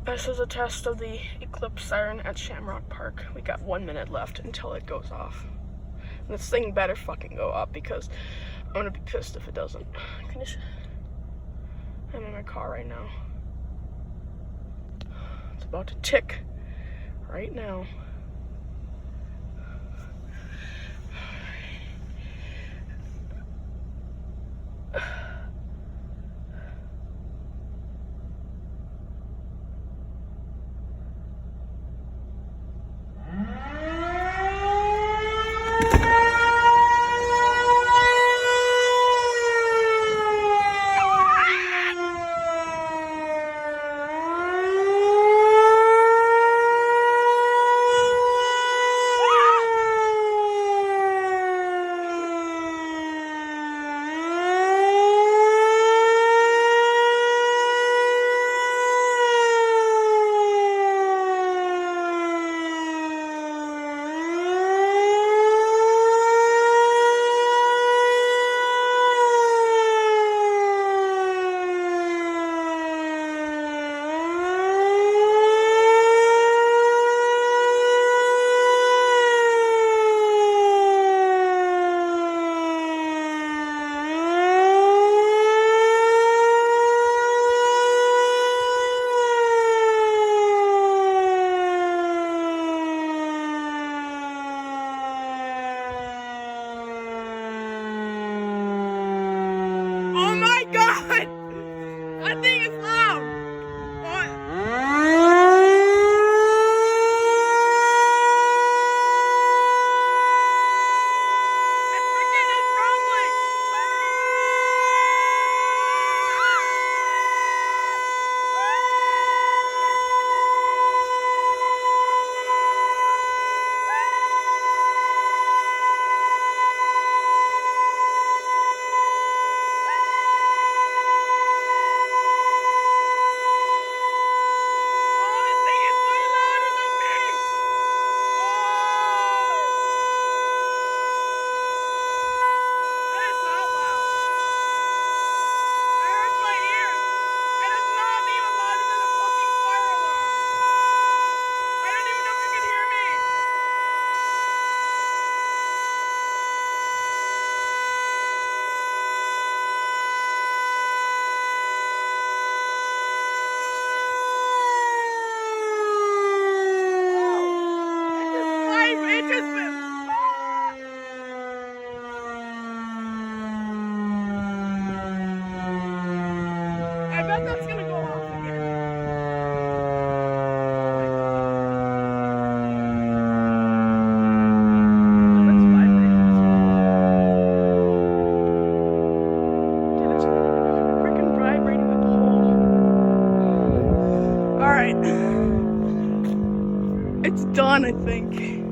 This is a test of the Eclipse siren at Shamrock Park. We got 1 minute left until it goes off. And this thing better fucking go up because I'm gonna be pissed if it doesn't. I'm in my car right now. It's about to tick right now. Oh my god! That thing is loud! What? That freaking is rumbling! I bet that's gonna go off again. That's vibrating as well. Dude, it's freaking vibrating the pole. Alright. It's done, I think.